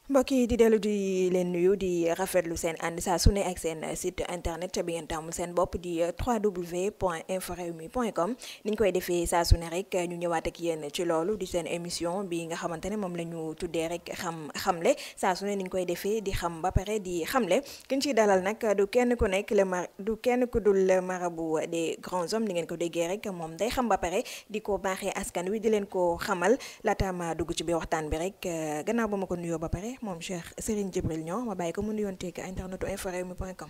mbokk yi di dellu di leen nuyu di rafetlu seen ànd saa su ne ak seen site internet bi ngeen tàmmul seen bopp di www.inforewmi.com ni ñu koy defee saa su ne rek ñu ñëwaat ak yéen ci loolu di seen émission bi nga xamante ne moom la ñu tuddee rek xamle saa su ne ni ñu koy defee di xam ba pare di xamle ki ñu ciy dalal nag du kenn ku nekk du kenn ku dul le marabout des grands hommes ni ngeen ko déggee rek moom day xam ba pare di ko baaxee askan wi di leen ko xamal laata ma dugg ci biir waxtaan bi rek gannaaw ba ma ko nuyoo ba pare moom Cheikh Serigne Djibril Niang ma bàyyi ko mu nuyonteeg internetu inforewmi.com.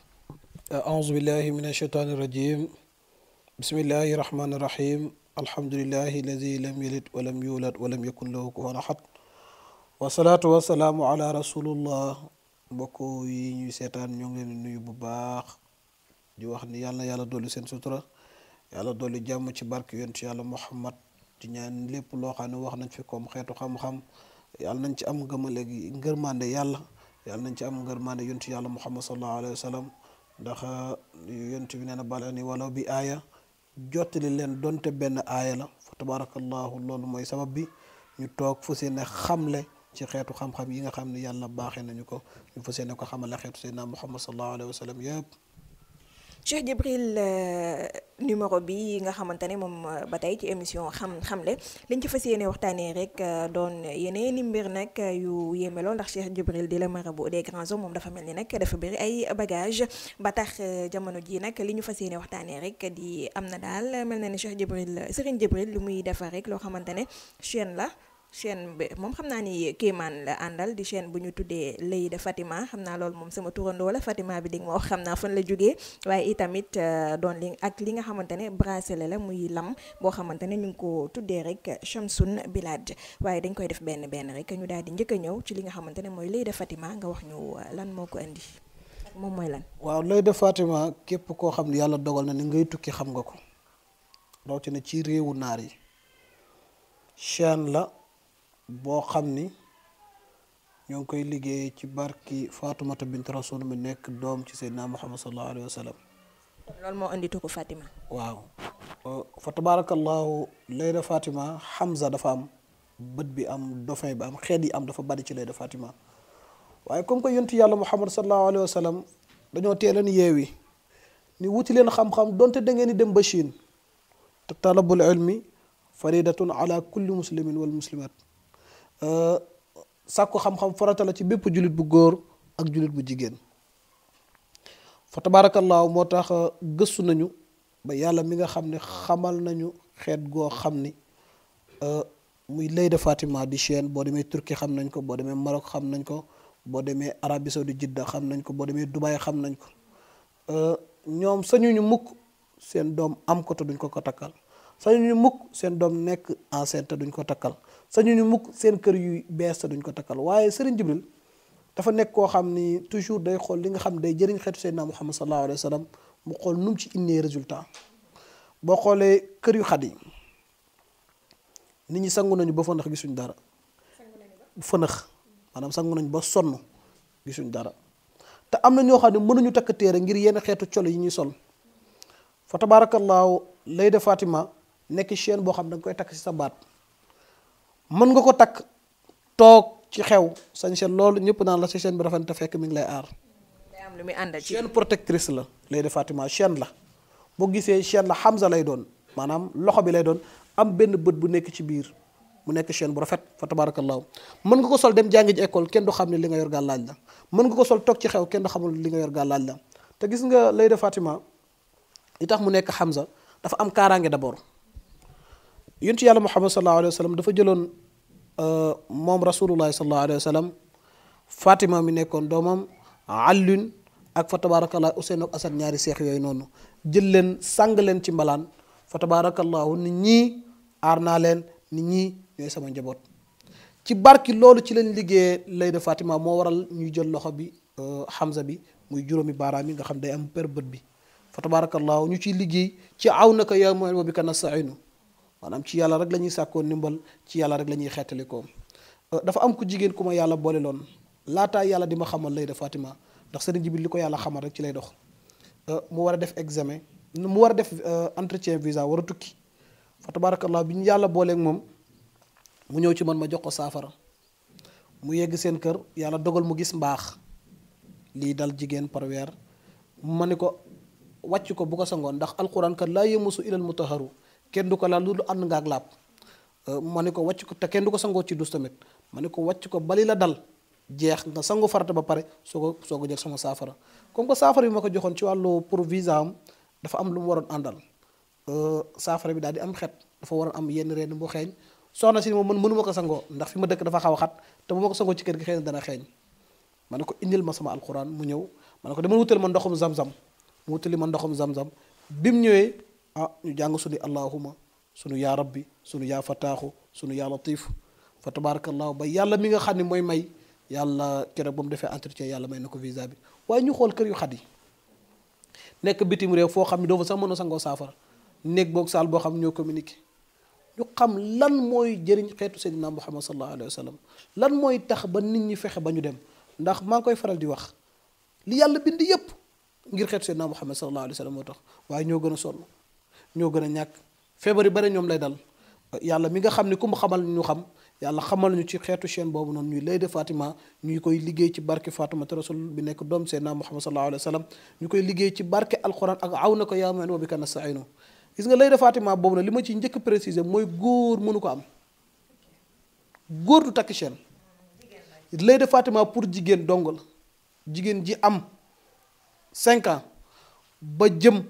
aouzu billahi min ashaytaani rajim bismillahi rahmaani rahim alhamdulillahi alladi lam yalid walam yulad walam yakun lahu kufuwan ahad wasalaatu wasalaamu ala rasulullah mbokk yi ñuy seetaan ñoo ngi leen nuyu bu baax di wax ni yàlla na yàlla dolli seen sutura yàlla dolli jàmm ci barke yonent yàlla Muhammad di ñaan lépp loo xam ne wax nañ fi comme xeetu xam-xam yàlla nañ ci am léegi ngërmande yàlla nañ ci am ngërmande yontu yàlla Muhammad sallallahu alayhi wa sallam ndax yontu bi nee na bala ni walaw bi aaya jottali leen donte benn aaya la fa tabarakallahu loolu mooy sabab bi ñu toog fu seen xamle ci xeetu xam-xam yi nga xam ne yàlla baaxee nañu ko ñu fu seen ko xamale xeetu seydina Muhammad sallallahu alayhi wa sallam yëpp. Cheikh Djibril numéro bi nga xamante ne moom ba tey ci émission xamle liñ ci fas yéene waxtaanee rek doon yeneeni mbir nag yu yéeme lool ndax Cheikh Djibril di la marabout des grands hommes moom dafa mel ni nag dafa bëri ay bagage ba tax jamono ji nag li ñu fas yéene waxtaanee rek di am na daal mel na ni Cheikh Djibril Serigne Djibril lu muy defar rek loo xamante ne chaîne bi moom xam naa ni kéemaan la àndal di chaîne bu ñu tuddee Lay de Fatima xam naa loolu moom sama turandoo la Fatima bi di nga ma wax xam naa fan la jógee waaye itamit doon li ak li nga xamante ne bracelet la muy lam boo xamante ne ñu ngi ko tuddee rek Shamsun Bilad waaye dañ koy def benn rek ñu daal di njëkk a ñëw ci li nga xamante ne mooy Lay de Fatima nga wax ñu lan moo ko indi ak moom mooy lan. waaw Lay de Fatima képp koo xam ne yàlla dogal na ni ngay tukki xam nga ko rawatina ci réewu naar yi chaîne la. boo xam ni ñoo ngi koy liggéey ci barki Faatumata bint Rasul mi nekk doom ci Seydina Muhammad sallallahu alayhi wa sallam. loolu moo indi tuku Fatima. waaw fa tabarakallahu Lay de Fatima Hamza dafa am bët bi am dauphin bi am xeet yi am dafa bari ci Lay de Fatima waaye comme que yontu yàlla Muhammad sallallahu alayhi wa sallam dañoo teeleen yeewi ni wuti leen xam-xam donte da ngeen di dem ba Chine te talabul ilmi faridatun ala kulli muslimin wal muslimat sàkku xam-xam farata la ci bépp jullit bu góor ak jullit bu jigéen fa tabaarakallaahu moo tax gëstu nañu ba yàlla mi nga xam ne xamal nañu xeet goo xam ni muy Lay de Fatima di chaîne boo demee Turquie xam nañ ko boo demee Maroc xam nañ ko boo demee Arabie Saoudite Jidda xam nañ ko boo demee Dubaï xam nañ ko ñoom sañuñu mukk seen doom am ko te duñ ko takkal sañuñu mukk seen doom nekk enceinte te duñ ko takkal sañuñu mukk seen kër yu bees te duñ ko takkal waaye Serigne Djibril dafa nekk koo xam ni toujours day xool li nga xam day jëriñ xeetu Seydina Muhammad sallallahu alayhi wa sallam mu xool nu mu ci innee résultat boo xoolee kër yu xat yi nit ñi sangu nañu ba fënax gisuñ dara fënax maanaam sangu nañu ba sonn gisuñ dara te am na ñoo xam ne mënuñu takk téere ngir yenn xeetu colo yi ñuy sol fa tabaarakallaahu Lay de Fatima nekk chaîne boo xam da nga koy takk ci sa baat mën nga ko takk toog ci xew sañ chaîne loolu ñëpp naan la sa chaîne bi rafet te fekk mi ngi lay aar. day am lu muy àndal ci chaîne protectrice la Lay de Fatima chaîne la boo gisee chaîne la Hamza lay doon maanaam loxo bi lay doon am benn bët bu nekk ci biir mu nekk chaîne bu rafet fa tabaarakallaahu mën nga ko sol dem jàngi ji école kenn du xam ne li nga yor gàllaaj la mën nga ko sol toog ci xew kenn du xamul li nga yor gàllaaj la te gis nga Lay de Fatima li tax mu nekk Hamza dafa am kaaraange d'abord yonent yàlla Muhammad sallallahu alayhi wa sallam dafa jëloon moom rasulullahi sallallahu alayhi wa sallam Fatima mi nekkoon doomam Alioune ak fa tabarakallah Ousseynou ak Assane ñaari seex yooyu noonu jël leen sàng leen ci mbalaan fa tabarakallahu nit ñii aar naa leen nit ñii ñooy sama njaboot ci barki loolu ci lañ liggéeyee Lay de Fatima moo waral ñuy jël loxo bi Hamza bi muy juróomi baaraam yi nga xam day am per bët bi fa tabarakallahu ñu ciy liggéey ci aw naka yaa mooy wa bika nasta'iinu maanaam ci yàlla rek la ñuy sàkkoo ndimbal ci yàlla rek la ñuy xeetalikoo dafa am ku jigéen ku ma yàlla boole loon laataa yàlla di ma xamal Lay de Fatima ndax Serigne Djibril li ko yàlla xamal rek ci lay dox mu war a def examen mu war a def entretien visa war a tukki fa tabarakallah bi ñu yàlla booleeg moom mu ñëw ci man ma jox ko saafara mu yegg seen kër yàlla dogal mu gis mbaax lii dal jigéen par weer ma ni ko wàcc ko bu ko sangoon ndax alquran kat laa yemusu ilal mutaharu kenn du ko laal lu ànd nga ak laab ma ni ko wàcc ko te kenn du ko sangoo ci dus tamit ma ni ko wàcc ko bali la dal jeex nga sangu farata ba pare soo ko jël sama saafara comme que saafara bi ma ko joxoon ci wàllu pour visa am dafa am lu mu waroon àndal saafara bi daal di am xet dafa waroon am yenn reen bu xeeñ soxna si moom man mënuma ko sangoo ndax fi ma dëkk dafa xaw a xat te bu ma ko sangoo ci kër gi xëy na dana xeeñ ma ne ko indil ma sama alquran mu ñëw ma ne ko demal wutal ma ndoxum zam-zam mu wutali ma ndoxum zam-zam bi mu ñëwee ñu jàng suñu allahuma sunu yaa rabbi sunu yaa fataaxu sunu yaa latif fa tabarakallahu ba yàlla mi nga xam ne mooy may yàlla keroog ba mu defee entretien yàlla may na ko visa bi waaye ñu xool kër yu xat yi nekk bitim réew foo xam ne doo fa sax mën a sangoo saafara néeg boog saal boo xam ne ñoo communiqué ñu xam lan mooy jëriñ xeetu seydina muhammad sallallahu alayhi wa sallam lan mooy tax ba nit ñi fexe ba ñu dem ndax maa ngi koy faral di wax li yàlla bind yépp ngir xeetu seydina muhammad sallallahu alayhi wa sallam moo tax waaye ñoo gën a sonn ñoo gën a ñàkk feebar yi bari ñoom lay dal yàlla mi nga xam ne ku mu xamal ñu xam yàlla xamal ñu ci xeetu chaîne boobu noonu ñuy lay de Fatima ñuy koy liggéey ci barke Fatima te rasul bi nekk doom seydina muhammad sallallahu alayhi wa sallam ñu koy liggéey ci barke alquran ak aw na ko yaa mu'in wa bika nasta'inu gis nga lay de Fatima boobu nag li ma ci njëkk préciser mooy góor mënu ko am góor du takk chaîne lay de Fatima pour jigéen dong la jigéen ji am 5 ans ba jëm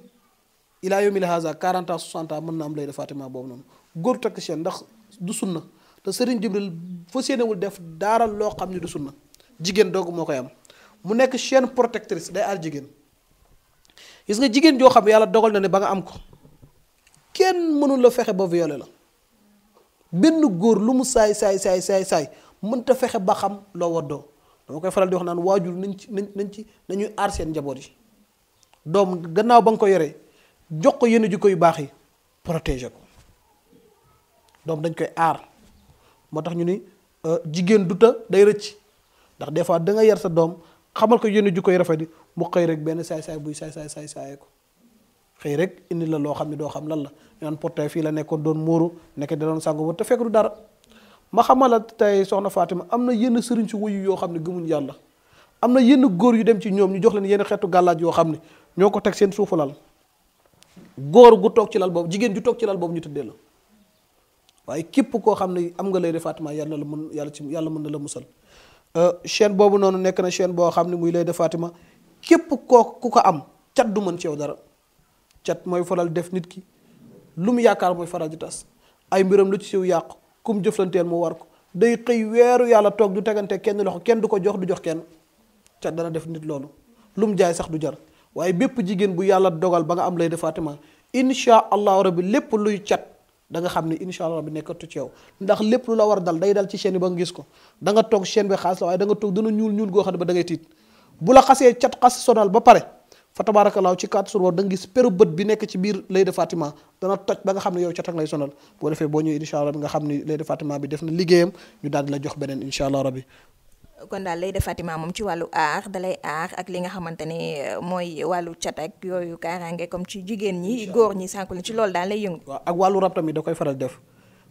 ilaa yawmil haza 40 ans 60 ans mën na am lay de Fatima boobu noonu góor du takk chaîne ndax du sunna te Serigne Jibril fa séenewul def daaral loo xam ne du sunna jigéen dong moo koy am mu nekk chaîne protectrice day aar jigéen gis nga jigéen joo xam ne yàlla dogal na ne ba nga am ko kenn mënul la fexe ba violé la benn góor lu mu saay mënta fexe ba xam loo waddoo dama koy faral di wax naan waajur nañuy aar seen njaboot yi doom gannaaw ba nga ko yoree jox ko yenn jikko yu baax yi protéger ko doom dañ koy aar moo tax ñu ni jigéen du ta day rëcc ndax des fois da nga yar sa doom xamal ko yenn jikko yu rafet yi mu xëy rek benn saay-saay buy saay-saay ko xëy rek indi la loo xam ne doo xam lan la ñu naan portée fii la nekkoon doon muuru nekk da doon sangu te fekk du dara ma xamal la tey soxna Fatima am na yenn sëriñ si wuyu yoo xam ne gëmuñ yàlla am na yenn góor yu dem ci ñoom ñu jox leen yenn xeetu gàllaaj yoo xam ne ñoo ko teg seen suufu lal góor gu toog ci lal boobu jigéen ju toog ci lal boobu ñu tëddee la waaye képp koo xam ne am nga lay de Fatima yàlla mën na la musal chaîne boobu noonu nekk na chaîne boo xam ne muy lay de Fatima képp ku ko am cat du mën ci yow dara cat mooy faral def nit ki lu mu yaakaar mooy faral di tas ay mbiram lu ci siw yàqu kum jëflanteel mu war ko day xëy weeru yàlla toog du tegante kenn loxo kenn du ko jox du jox kenn cat dana def nit loolu lu mu jaay sax du jar waaye bépp jigéen bu yàlla dogal ba nga am lay de Fatima insha allahu rabbi lépp luy cat da nga xam ne insha allah rabbi nekkatu ci yow ndax lépp lu la war dal day dal ci chaîne bi ba nga gis ko da nga toog chaîne bi xaas la waaye da nga toog dana ñuul goo xam ne ba da ngay tiit bu la xasee cat xas sonal ba pare fa tabaarakallaahu ci kàttu sur da nga gis peru bët bi nekk ci biir lay de Fatima dana toj ba nga xam ne yow cat ak lay sonal boo defee boo ñëwee insha allah rabbi nga xam ne lay de Fatima bi def na liggéeyam ñu daal di la jox beneen insha allah rabbi kon daal lay de Fatima moom ci wàllu aar dalay aar ak li nga xamante ne mooy wàllu cat ak yooyu kaaraange comme ci jigéen ñi góor ñi sànku ci loolu daal lay yëngu. waaw ak wàllu rab tamit da koy faral def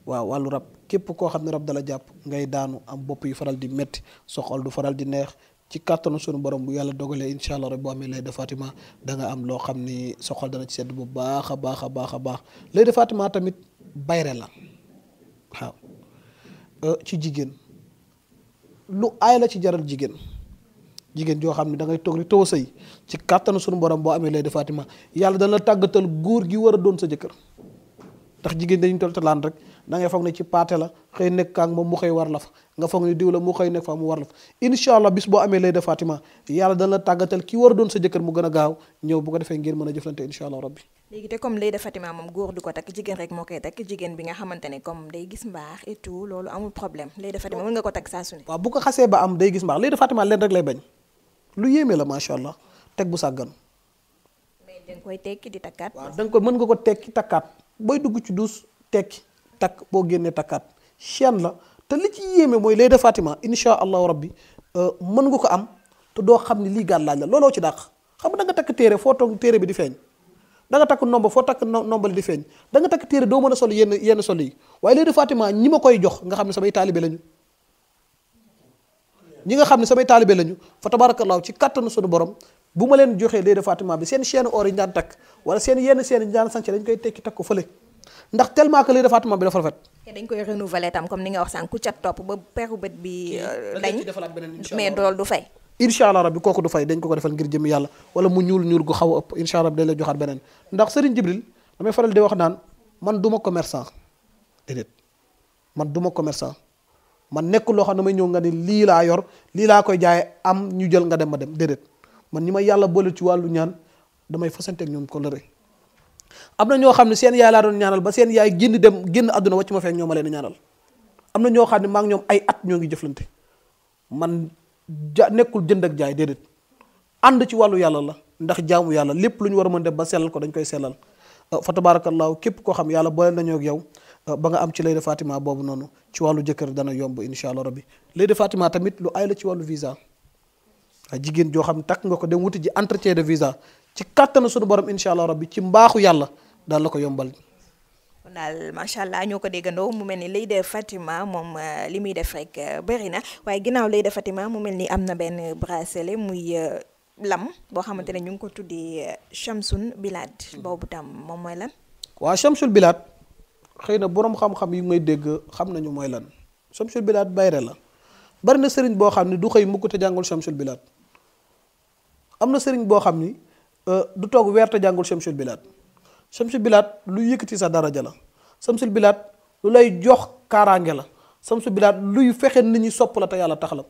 waaw wàllu rab képp koo xam ne rab dala jàpp ngay daanu am bopp yu faral di metti sa xol du faral di neex ci kàttanu sunu borom bu yàlla dogalee incha allah rek boo amee lay de Fatima da nga am loo xam ni sa xol dana ci sedd bu baax a baax a baax a baax lay de Fatima tamit bayre la waaw ci jigéen. lu aay la ci jaral jigéen joo xam ne da ngay toog di taw a sëy ci kàttanu sunu borom boo amee lay de Fatima yàlla dana la tàggatal góor gi war a doon sa jëkkër ndax jigéen dañuy tol talaan rek da ngay foog ne ci paate la xëy nekk ak moom mu xëy war la fa nga foog ne diw la mu xëy nekk fa mu war la fa incha allah bis boo amee lay de Fatima yàlla dana la tàggatal ki war a doon sa jëkkër mu gën a gaaw ñëw bu ko defee ngeen mën a jëflante incha allah rabbi léegi te comme lay de Fatima moom góor du ko takk jigéen rek moo koy takk jigéen bi nga xamante ne comme day gis mbaax et tout loolu amul problème lay de Fatima mën nga ko takk saa su ne waaw bu ko xasee ba am day gis mbaax lay de Fatima leen rek lay bañ lu yéeme la macha allah teg bu sàggan mais da nga koy tekki di takkaat waaw da nga ko mën nga ko tekki takkaat booy dugg ci duus tekki takk boo génnee takkaat chaîne la te li ci yéeme mooy lay de Fatima insha allahu rabbi mën nga ko am te doo xam ne lii gàllaaj la looloo ci dàq xam nga da nga takk téere foo toog téere bi di feeñ da nga takk nomba foo takk nombali di feeñ da nga takk téere doo mën a sol yenn sol yi waaye lay de Fatima ñi ma koy jox nga xam ne samay taalibe lañu ñi nga xam ne samay taalibe lañu fa tabaarakallaahu ci kattanu sunu borom bu ma leen joxee Layda Fatima bi seen chaîne or yi ñu daan takk wala seen yenn chaîne yi ñu daan sànce dañ koy tekki takk ko fële ndax tellement que Layda Fatima bi dafa rafet. te dañ koy renouveler tam comme ni nga wax sànq ku cat topp ba peru bët bi dañ mais loolu du fay. incha allah rabbi kooku du fay dañ ko defal ngir jëm yàlla wala mu ñuul gu xaw a ëpp incha allah dañ lay joxaat beneen ndax Serigne Jibril damay faral di wax naan man duma commerçant déedéet man duma commerçant man nekkul loo xam ne damay ñëw nga ni lii laa yor lii laa koy jaay am ñu jël nga dem ma dem déedéet man ñi ma yàlla boole ci wàllu ñaan damay fasanteeg ñoom ko lëre am na ñoo xam ne seen yaay laa doon ñaanal ba seen yaay génn àdduna wàcc ma fekk ñoo ma leen ñaanal am na ñoo xam ne maa ngi ñoom ay at ñoo ngi jëflante man nekkul jënd ak jaay déedéet ànd ci wàllu yàlla la ndax jaamu yàlla lépp lu ñu war a mën def ba sellal ko dañ koy sellal fa tabaarakallaahu képp koo xam yàlla boole nañoo ak yow ba nga am ci Layda Fatima boobu noonu ci wàllu jëkkër dana yomb incha allah rabbi Layda Fatima tamit lu ay la ci wàllu visa waaye jigéen joo xam takk nga ko dem wuti ji entretien de visa ci kàttanu suñu borom incha allah rabbi ci mbaaxu yàlla daal la ko yombal. kon daal macha allah ñoo ko déggandoo mu mel ni Layda Fatima moom li muy def rek bëri na waaye ginnaaw Layda Fatima mu mel ni am na benn bracelet muy lam boo xamante ne ñu ngi ko tuddee Shamsul Bilad boobu tam moom mooy lan. waaw Shamsul Bilad xëy na borom xam-xam yi ngay dégg xam nañu mooy lan Shamsul Bilad bayre la bari na sëriñ boo xam ne du xëy mukk te jàngul Shamsul Bilad am na sëriñ boo xam ni du toog weer te jàngul Shamsul Bilad Shamsul Bilad lu yëkkati sa daraja la Shamsul Bilad lu lay jox kaaraange la Shamsul Bilad luy fexe nit ñi sopp la te yàlla tax la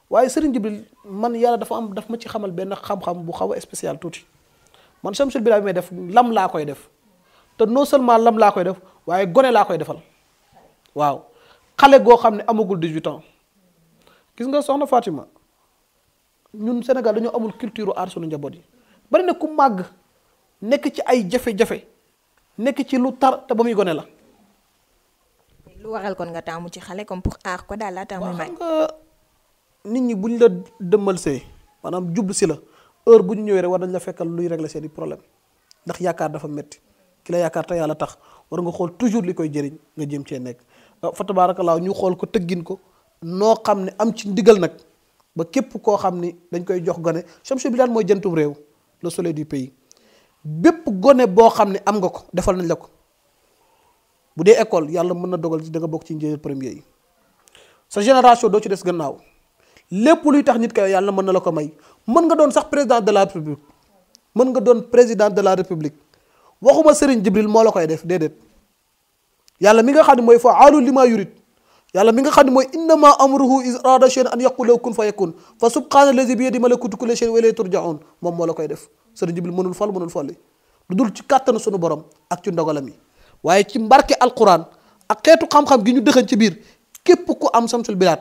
waaye Serigne Jibril man yàlla daf ma ci xamal benn xam-xam bu xaw a spécial tuuti man Shamsul Bilad bi may def lam laa koy def te non seulement lam laa koy def waaye gone laa koy defal waaw xale goo xam ne amagul 18 ans gis nga soxna Fatima ñun Sénégal dañoo amul culture aar sunu njaboot yi bari na ku màgg nekk ci ay jafe-jafe nekk ci lu tar te ba muy gone la. lu waral kon nga taamu ci xale comme pour aar ko daal laa taamu may. nit ñi bu ñu la dëmmal see maanaam jublu si la heure bu ñu ñëwee rek war nañ la fekkal luy régler seeni problème ndax yaakaar dafa metti ki la yaakaar te yàlla tax war nga xool toujours li koy jëriñ nga jéem cee nekk fa tabaarakallaa ñu xool ko tëggin ko noo xam ne am ci ndigal nag ba képp koo xam ni dañ koy jox gone Shamsul Bilad mooy jëntum réew le soleil du pays bépp gone boo xam ne am nga ko defal nañ la ko bu dee école yàlla mën na dogal ci da nga bokk ci njëriñ premier yi sa génération doo ci des gannaaw lépp luy tax nit ka yàlla mën na la ko may mën nga doon sax président de la république mën nga doon président de la république waxuma Serigne Jibril moo la koy def déedéet yàlla mi nga xam ne mooy fa'aalu limaa yurid yàlla mi nga xam ne mooy innama amruhu iz arada shay'an an yaqula kun fa yakun fa subhaana allazi bi yadihi malakuutu kulli shay'in wa ilayhi turja'un moom moo la koy def Serigne Jibril mënul fal mënul folli lu dul ci kàttanu sunu borom ak ci ndogalam yi waaye ci mbarke alquran ak xeetu xam-xam gi ñu dëxañ ci biir képp ku am Shamsul Bilad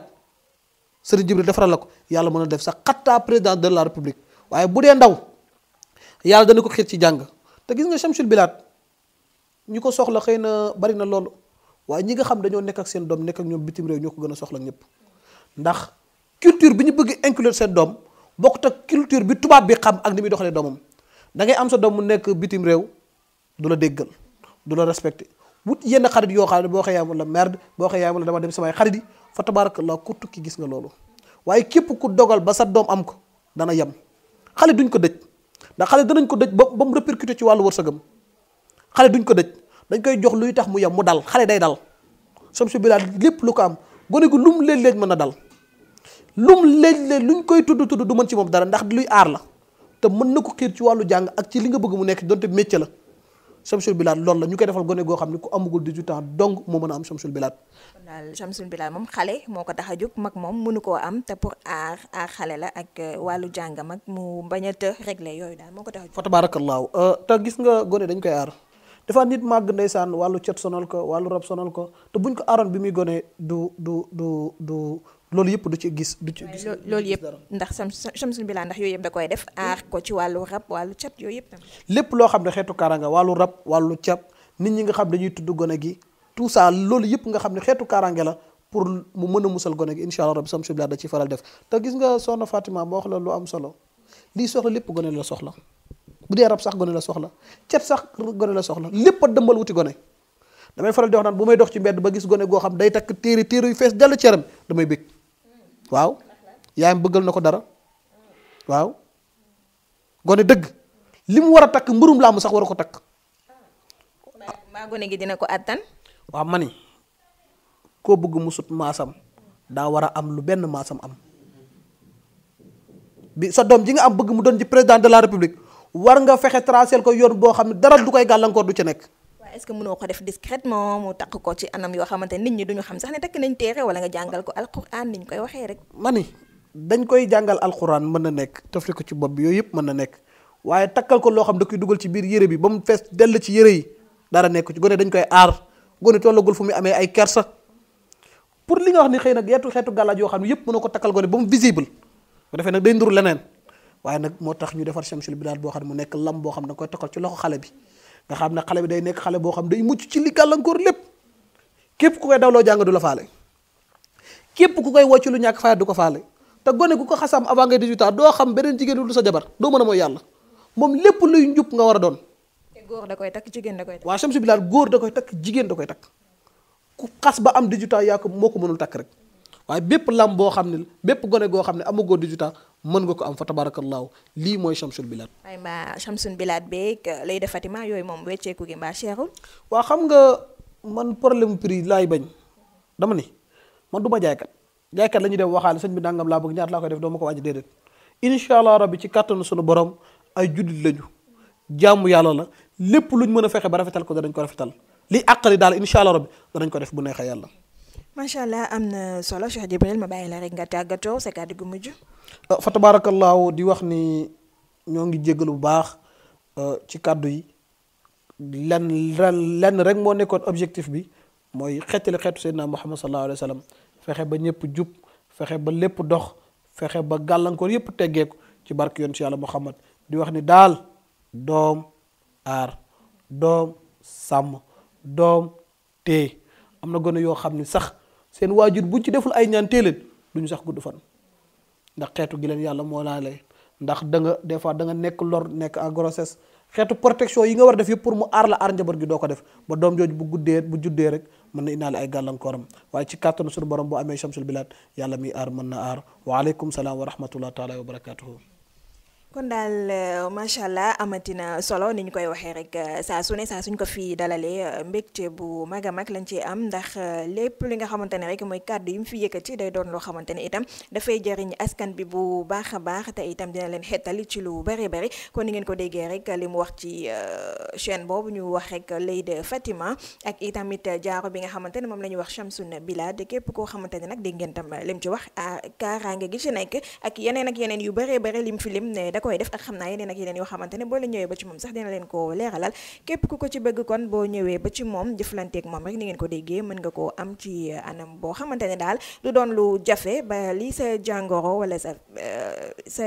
Serigne Jibril defaral la ko yàlla mën a def sax xattaa président de la république waaye bu dee ndaw yàlla dana ko xiir ci jàng te gis nga Shamsul Bilad ñi ko soxla xëy na bari na loolu waaye ñi nga xam dañoo nekk ak seen doom nekk ak ñoom bitim réew ñoo ko gën a soxla ñëpp ndax culture bi ñu bëgg inclure seen doom bokkut ak culture bi tubaab bi xam ak ni muy doxalee doomam da ngay am sa doom mu nekk bitim réew du la déggal du la respecté wut yenn xarit yoo xam ne boo xëy yaay la merde boo xëy yaay la dama dem samay xarit yi fa tabarakallah ku tukki gis nga loolu waaye képp ku dogal ba sa doom am ko dana yem xale duñ ko dëj ndax xale danañ ko dëj ba mu répercuté ci wàllu wërsëgam xale duñ ko dëj dañ koy jox luy tax mu yem mu dal xale day dal Shamsul Bilad lépp lu ko am gone gu lum léeg-léeg mën a dal lum léeg-léeg luñ koy tudd du mën ci moom dara ndax luy aar la te mën na ko xiir ci wàllu jàng ak ci li nga bëgg mu nekk donte métier la Shamsul Bilad loolu la ñu koy defal gone goo xam ne ku amagul 18 ans donc moo mën a am Shamsul Bilad. kon daal Shamsul Bilad moom xale moo ko tax a jóg mag moom mënu koo am te pour aar xale la ak wàllu jàngam ak mu bañ a të réglé yooyu daal moo ko tax a jóg. fa tabaarakallaahu te gis nga gone dañ koy aar dafa nit màgg ndeysaan wàllu cet sonal ko wàllu rab sonal ko te buñ ko aaroon bi muy gone du loolu yëpp du ci gis. loolu yëpp ndax Shamsul Bilad ndax yooyu yëpp da koy def aar ko ci wàllu rab wàllu cat yooyu yëpp tam. lépp loo xam ne xeetu kaaraanga wàllu rab wàllu cat nit ñi nga xam dañuy tudd gone gi tout ça loolu yëpp nga xam ne xeetu kaaraange la pour mu mën a musal gone gi incha allah rabbi Shamsul Bilad da ci faral def te gis nga soxna Fatima moo wax la lu am solo lii soxla lépp gone la soxla bu dee rab sax gone la soxla cet sax gone la soxla lépp a dëmbal wuti gone damay faral di wax naan bu may dox ci mbedd ba gis gone goo xam day takk téere yu fees dell ceram damay bég waaw yaayam bëggal na ko dara waaw gone dëgg li mu war a takk mbërum làmb sax war a ko takk. maa gone gi dina ko attan. waaw ma ni koo bëgg mu sut maasam daa war a am lu benn maasam am bi sa doom ji nga am bëgg mu doon ci président de la république war nga fexe tracé ko yoon boo xam ne dara du koy gàllankoor du ci nekk. waaw est-ce que mënoo ko def discrètement mu takk ko ci anam yoo xamante nit ñi duñu xam sax ne takk nañ téere wala nga jàngal ko alquran ni ñu koy waxee rek. ma ni dañ koy jàngal alquran mën na nekk tafli ko ci bopp bi yooyu yëpp mën na nekk waaye takkal ko loo xam da koy dugal ci biir yére bi ba mu fees dell ci yére yi dara nekk ci gone dañ koy aar gone tollagul fu muy amee ay kersa pour li nga wax ni xëy nag xeetu gàllaaj yoo xam ne yëpp mënoo ko takkal gone ba mu visible bu defee nag day nduru leneen waaye nag moo tax ñu defar Chamsul Bilad boo xam ne mu nekk lam boo xam ne da koy takkal ci loxo xale bi nga xam ne xale bi day nekk xale boo xam day mucc ci li gàllankoor lépp képp ku koy dawloo jàng du la faale képp ku koy wocc lu ñàkk fayda du ko faale te gone ku ko xasam avant ngay 18 ans doo xam beneen jigéen lu sa jabar doo mën a mooy yàlla moom lépp luy njub nga war a doon. te góor da koy takk jigéen da koy takk. waaw Chamsul Bilad góor da koy takk jigéen da koy takk ku xas ba am 18 ans yaa ko moo ko mënul takk rek waaye bépp lam boo xam ne bépp gone goo xam ne amagoo 18 ans mën nga ko am fa tabarakallahu lii mooy Chamsul Bilad. waaye mbaa Chamsul Bilad beeg lay def Fatima yooyu moom wecceeku gi mbaa cherul. waaw xam nga man problème prix laay bañ dama ni man du ma jaaykat la ñuy def waxaale sëñ bi nangam laa bëgg ñaata laa koy def doo ma ko wàññi déedéet incha allah rabbi ci kàttanu sunu borom ay juddit lañu jaamu yàlla la lépp luñ mën a fexe ba rafetal ko danañ ko rafetal li àqali daal incha allah rabbi danañ ko def bu neexee yàlla. macha allah am na solo Cheikh Djibril ma bàyyi la rek nga tàggatoo sa kàddu gu mujj. fa tabarakallahu di wax ni ñoo ngi jéggalu bu baax ci kàddu yi lenn rek moo nekkoon objectif bi mooy xettali xeetu Seydina Muhammad sallallahu alayhi wa sallam fexe ba ñëpp jub fexe ba lépp dox fexe ba gàllankoor yëpp teggeeku ci barke yoon ci yàlla Muhammad di wax ni daal doom aar doom sàmm doom tee am na gone yoo xam ni sax seen waajur buñ ci deful ay ñaan téeleen duñu sax gudd fan ndax xeetu gi leen yàlla moo laa lay ndax da nga des fois da nga nekk lor nekk en grossesse xeetu protection yi nga war a def yëpp pour mu aar la aar njaboot gi doo ko def ba doom jooju bu juddee rek mën na indaale ay gàllankooram waaye ci kàttanu suñu borom bu amee Chamsul Bilad yàlla miy aar mën na aar waaleykum salaam wa rahmatullah taala wa barakatuhu. kon daal macha allah amatina solo ni ñu koy waxee rek saa su ne saa suñ ko fi dalalee mbégte bu mag a mag lañ ci am ndax lépp li nga xamante ne rek mooy kàddu yi mu fi yëkkati day doon loo xamante ne itam dafay jëriñ askan bi bu baax a baax te itam dina leen xettali ci lu bari bari kon ni ngeen ko déggee rek li mu wax ci chaîne boobu ñu wax rek Leydi Fatima ak itamit jaaro bi nga xamante ne moom la ñuy wax Chamsul Bilad képp koo xamante ne nag dégg ngeen tam lim ci wax kaaraange gi ci nekk ak yeneen yu bari bari lim fi lim ne koy def ak xam naa yeneen ak yeneen yoo xamante ne boo la ñëwee ba ci moom sax dina leen ko leeralal képp ku ko ci bëgg kon boo ñëwee ba ci moom jëflanteeg moom rek ni ngeen ko déggee mën nga koo am ci anam boo xamante ne daal du doon lu jafe ba lii sa jàngoro wala sa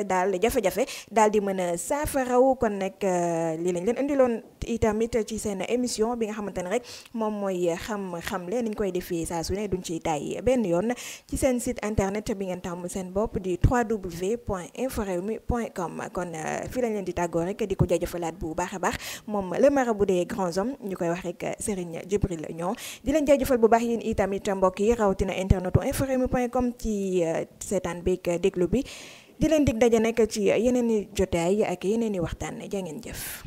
daal jafe-jafe daal di mën a saafaraw kon nag lii lañ leen indiloon itamit ci seen émission bi nga xamante ne rek moom mooy xam-xamle ni ñu koy defee saa su ne duñ ci tàyyi benn yoon ci seen site internet bi ngeen tàmm seen bopp di www.inforewmi.com kon fii lañ leen di tàggoo rek di ko jaajëfalaat bu baax a baax moom le marabout des grands hommes ñu koy wax rek Serigne Djibril Niang di leen jaajëfal bu baax yéen itamit mbokk yi rawatina internetu inforewmi.com ci seetaan beeg déglu bi di leen dig daje nekk ci yeneen i jotaay ak yeneen i waxtaan jaa ngeen jëf.